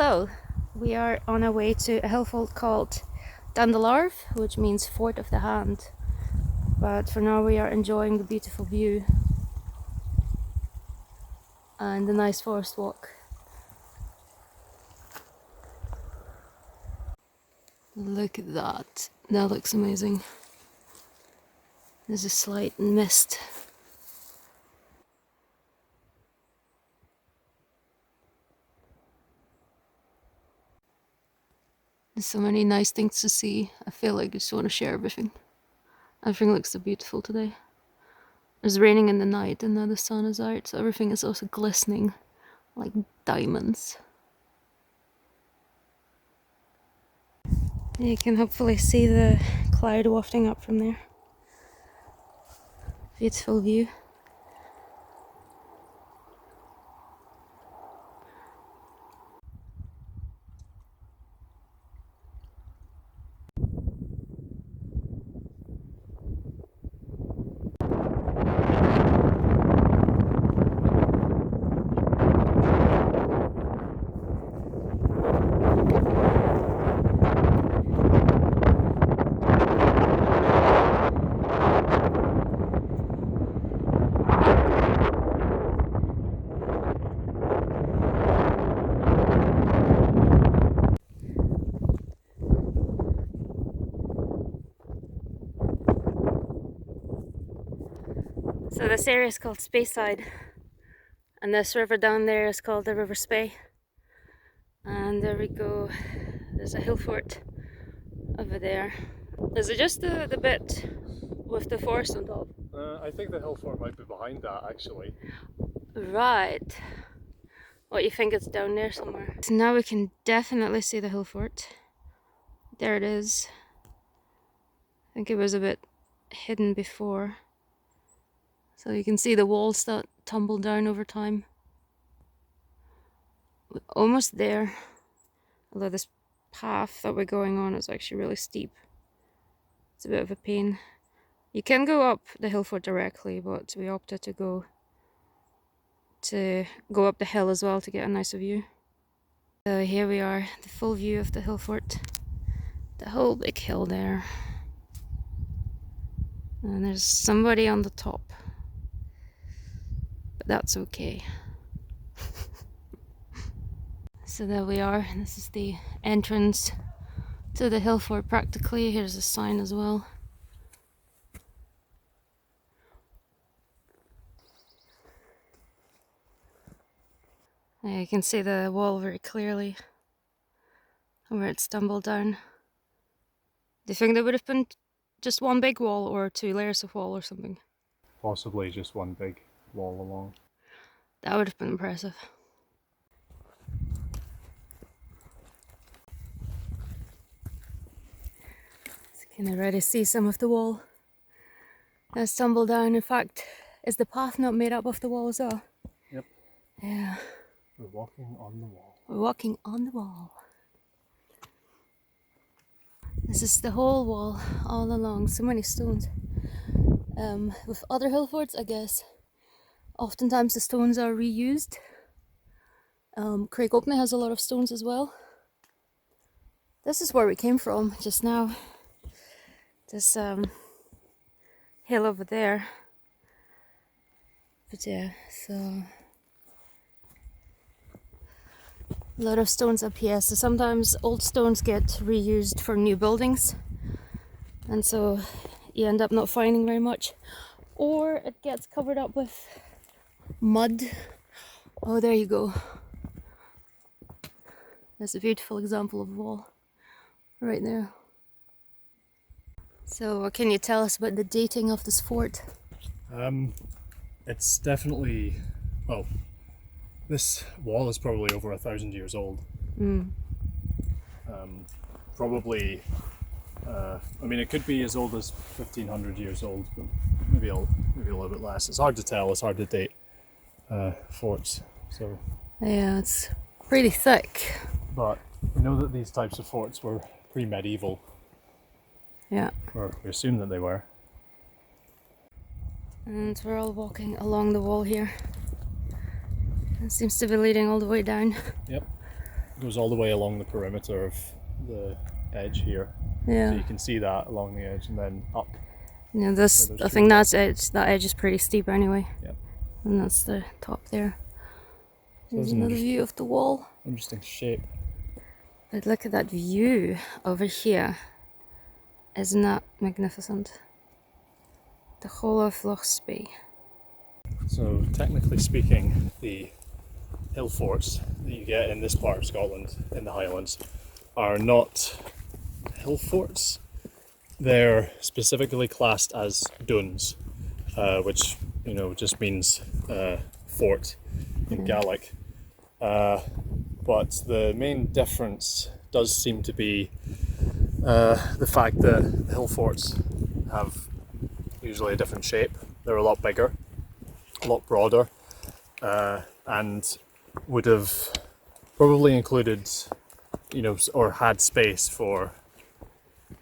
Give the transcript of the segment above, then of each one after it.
Hello, we are on our way to a hillfort called Dun Da Lamh, which means Fort of the Hand. But for now we are enjoying the beautiful view and the nice forest walk. Look at that, that looks amazing. There's a slight mist. There's so many nice things to see. I feel like I just want to share everything. Everything looks so beautiful today. It was raining in the night and now the sun is out, so everything is also glistening like diamonds. You can hopefully see the cloud wafting up from there. Beautiful view. So this area is called Speyside, and this river down there is called the River Spey. And there we go, there's a hillfort over there. Is it just the bit with the forest on top? I think the hillfort might be behind that actually. Right. What, you think it's down there somewhere? So now we can definitely see the hillfort. There it is. I think it was a bit hidden before. So you can see the walls that tumble down over time. We're almost there. Although this path that we're going on is actually really steep. It's a bit of a pain. You can go up the hillfort directly, but we opted to go up the hill as well to get a nicer view. So here we are, the full view of the hillfort. The whole big hill there. And there's somebody on the top. But that's okay. So there we are, this is the entrance to the hillfort practically. Here's a sign as well. You can see the wall very clearly where it's tumbled down. Do you think there would have been just one big wall or two layers of wall or something? Possibly just one big wall along. That would have been impressive. So you can already see some of the wall that's tumbled down. In fact, is the path not made up of the wall as well? Yep. Yeah. We're walking on the wall. We're walking on the wall. This is the whole wall all along, so many stones. With other hillforts, I guess, oftentimes the stones are reused. Craigopney has a lot of stones as well. This is where we came from just now. This hill over there. But yeah, so a lot of stones up here. So sometimes old stones get reused for new buildings, and so you end up not finding very much, or it gets covered up with mud. Oh, there you go. That's a beautiful example of a wall right there. So what can you tell us about the dating of this fort? It's definitely, well, this wall is probably over 1,000 years old. Probably, I mean, it could be as old as 1,500 years old, but maybe a little bit less. It's hard to tell. It's hard to date forts. So yeah, it's pretty thick. But we know that these types of forts were pre-medieval. Yeah. Or we assume that they were. And we're all walking along the wall here. It seems to be leading all the way down. Yep. goes all the way along the perimeter of the edge here. Yeah. So you can see that along the edge and then up. Yeah, this, I think that edge is pretty steep anyway. Yep. And that's the top there. So There's another view of the wall. Interesting shape. But look at that view over here. Isn't that magnificent? The whole of River Spey. So technically speaking, the hill forts that you get in this part of Scotland, in the Highlands, are not hill forts. They're specifically classed as duns, which just means fort in Gaelic. But the main difference does seem to be the fact that the hill forts have usually a different shape. They're a lot bigger, a lot broader, and would have probably included, or had space for,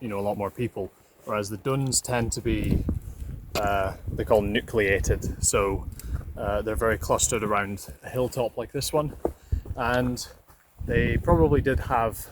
a lot more people. Whereas the duns tend to be, they call nucleated. So they're very clustered around a hilltop like this one. And they probably did have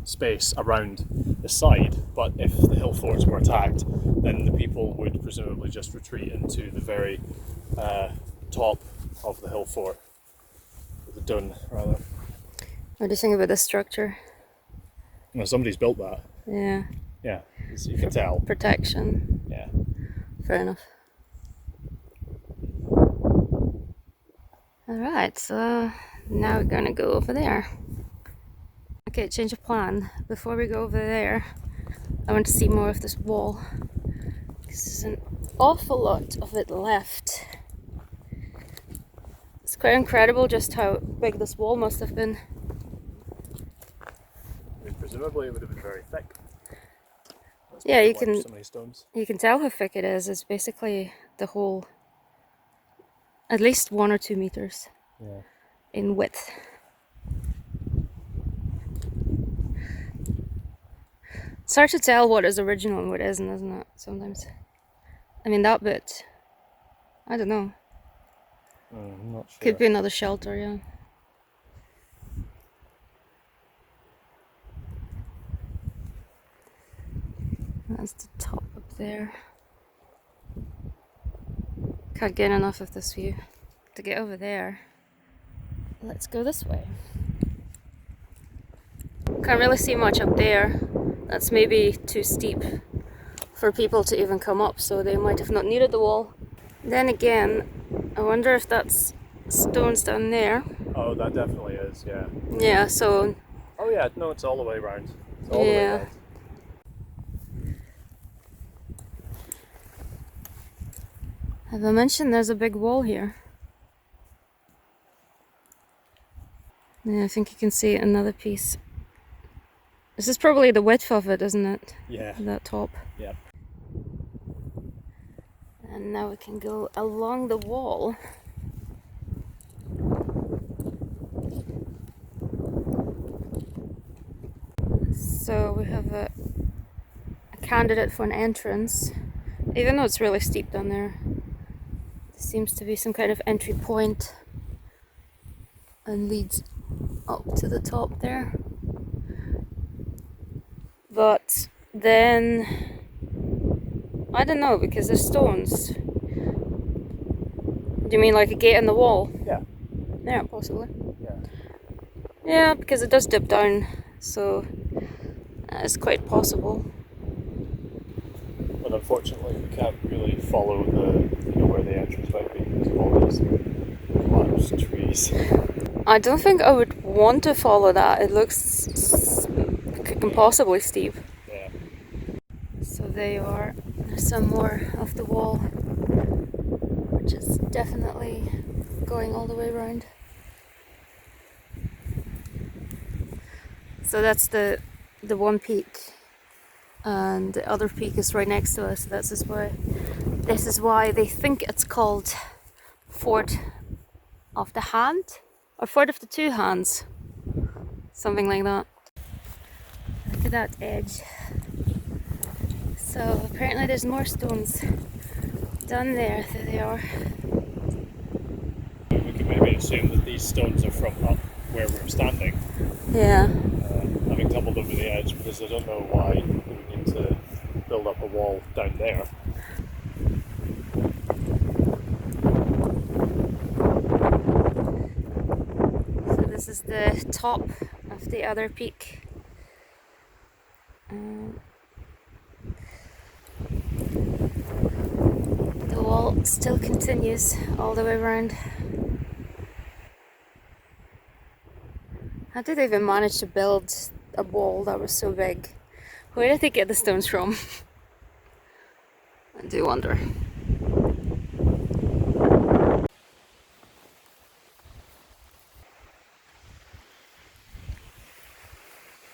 space around the side, but if the hill forts were attacked, then the people would presumably just retreat into the very top of the hill fort, the dun rather. What do you think about this structure? Well, somebody's built that. Yeah. Yeah, you can tell. Protection. Yeah. Fair enough. Alright, so now we're gonna go over there. Okay, change of plan. Before we go over there, I want to see more of this wall. There's an awful lot of it left. It's quite incredible just how big this wall must have been. I mean, presumably it would have been very thick. Yeah, you so many stones. You can tell how thick it is. It's basically the whole, at least 1 or 2 meters in width. It's hard to tell what is original and what isn't it, sometimes? I mean, that bit, I don't know. I'm not sure. Could be another shelter, yeah. That's the top up there. Can't get enough of this view. To get over there, let's go this way. Can't really see much up there. That's maybe too steep for people to even come up, so they might have not needed the wall. Then again, I wonder if that's stones down there. Oh, that definitely is, yeah. Yeah, so... Oh yeah, no, it's all the way around. It's all the way around. Have I mentioned there's a big wall here? Yeah, I think you can see another piece. This is probably the width of it, isn't it? Yeah. That top. Yeah. And now we can go along the wall. So we have a candidate for an entrance. Even though it's really steep down there, there seems to be some kind of entry point and leads up to the top there. But then, I don't know, because there's stones. Do you mean like a gate in the wall? Yeah. Yeah, possibly. Yeah. Yeah, because it does dip down, so it's quite possible. But unfortunately, we can't really follow where the entrance might be because of all these collapsed trees. I don't think I would want to follow that. It looks impossibly steep. Yeah. So there you are. There's some more of the wall, which is definitely going all the way around. So that's the one peak, and the other peak is right next to us. This is why they think it's called Fort of the Hand or Fort of the Two Hands, something like that. Look at that edge. So apparently there's more stones down there. There they are. We could maybe assume that these stones are from up where we're standing. Yeah. Having tumbled over the edge, because I don't know why we would need to build up a wall down there. So this is the top of the other peak. The wall still continues all the way around. How did they even manage to build a wall that was so big? Where did they get the stones from? I do wonder.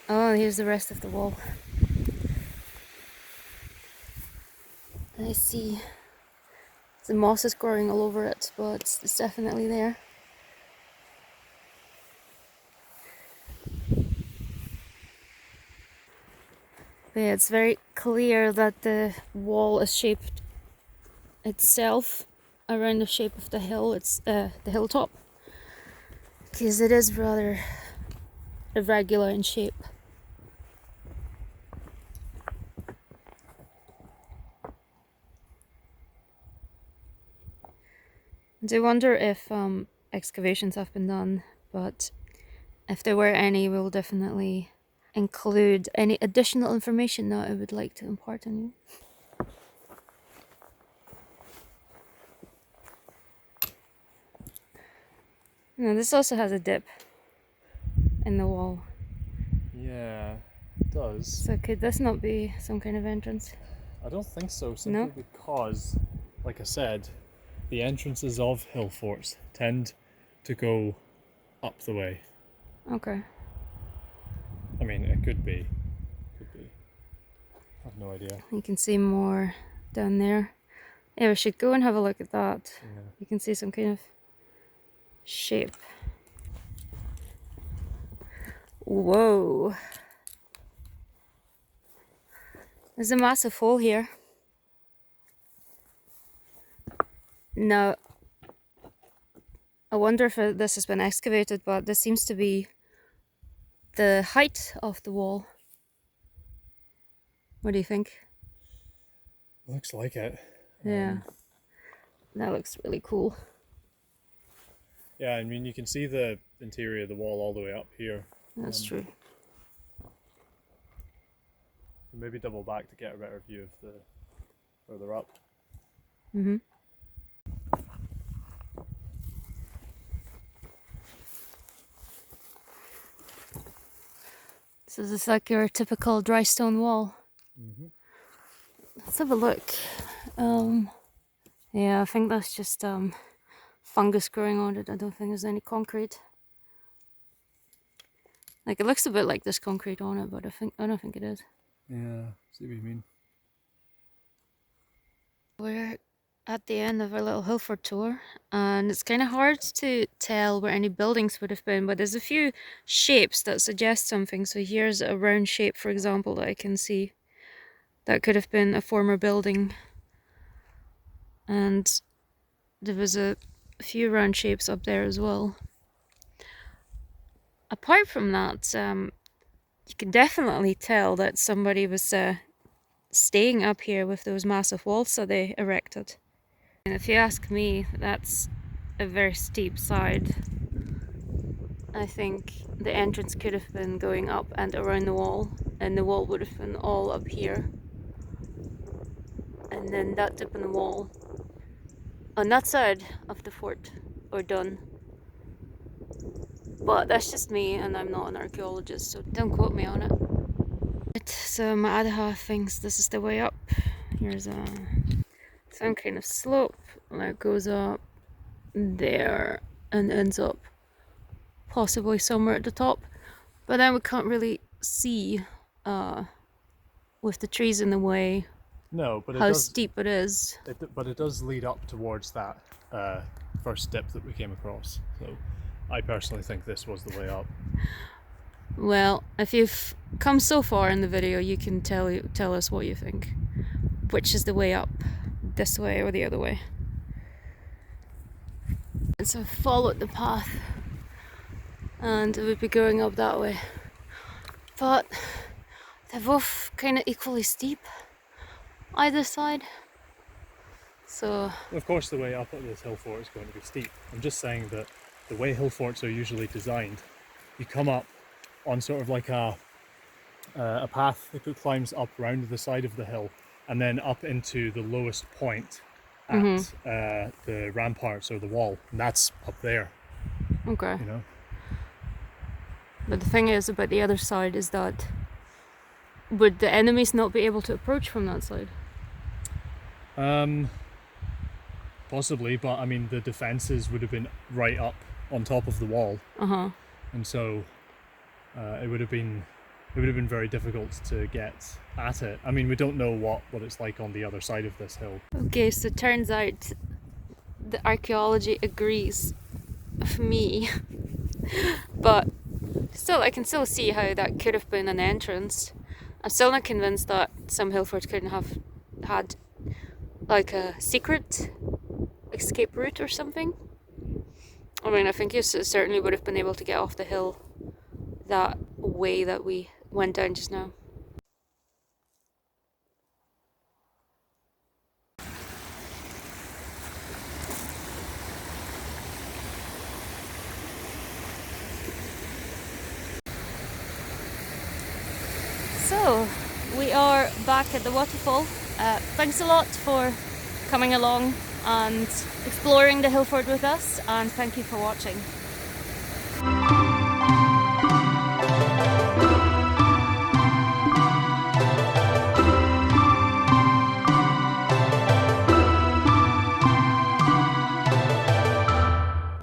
Oh, here's the rest of the wall. I see the moss is growing all over it, but it's definitely there. But yeah, it's very clear that the wall is shaped itself around the shape of the hill. It's the hilltop, because it is rather irregular in shape. I do wonder if excavations have been done, but if there were any, we'll definitely include any additional information that I would like to impart on you. Now, this also has a dip in the wall. Yeah, it does. So could this not be some kind of entrance? I don't think so, simply because, like I said, the entrances of hill forts tend to go up the way. Okay. I mean, it could be. Could be. I have no idea. You can see more down there. Yeah, we should go and have a look at that. Yeah. You can see some kind of shape. Whoa. There's a massive hole here. Now, I wonder if this has been excavated, but this seems to be the height of the wall. What do you think? Looks like it. Yeah. That looks really cool. Yeah, I mean, you can see the interior of the wall all the way up here. That's true. Maybe double back to get a better view of the further up. Mm-hmm. So this is like your typical dry stone wall. Mm-hmm. Let's have a look. Yeah, I think that's just fungus growing on it. I don't think there's any concrete. Like, it looks a bit like there's concrete on it, but I don't think it is. Yeah, see what you mean. We're at the end of our little Hillfort tour, and it's kind of hard to tell where any buildings would have been, but there's a few shapes that suggest something. So here's a round shape, for example, that I can see. That could have been a former building. And there was a few round shapes up there as well. Apart from that, you can definitely tell that somebody was staying up here with those massive walls that they erected. And if you ask me, that's a very steep side. I think the entrance could have been going up and around the wall, and the wall would have been all up here. And then that dip in the wall on that side of the fort, or done. But that's just me, and I'm not an archaeologist, so don't quote me on it. So my other half thinks this is the way up. Here's some kind of slope that goes up there and ends up possibly somewhere at the top. But then we can't really see with the trees in the way how steep it is. But it does lead up towards that first dip that we came across. So I personally think this was the way up. Well, if you've come so far in the video, you can tell us what you think. Which is the way up, this way or the other way. And so I followed the path and it would be going up that way. But they're both kind of equally steep either side. So of course the way up at this hill fort is going to be steep. I'm just saying that the way hill forts are usually designed, you come up on sort of like a path that climbs up round the side of the hill and then up into the lowest point at the ramparts or the wall, and that's up there. okay. You know. But the thing is about the other side is that would the enemies not be able to approach from that side? Possibly, but I mean the defences would have been right up on top of the wall, and so it would have been very difficult to get at it. I mean, we don't know what it's like on the other side of this hill. Okay, so it turns out the archaeology agrees with me, but still, I can still see how that could have been an entrance. I'm still not convinced that some hill forts couldn't have had like a secret escape route or something. I mean, I think you certainly would have been able to get off the hill that way that we went down just now. So, we are back at the waterfall. Thanks a lot for coming along and exploring the hill fort with us, and thank you for watching.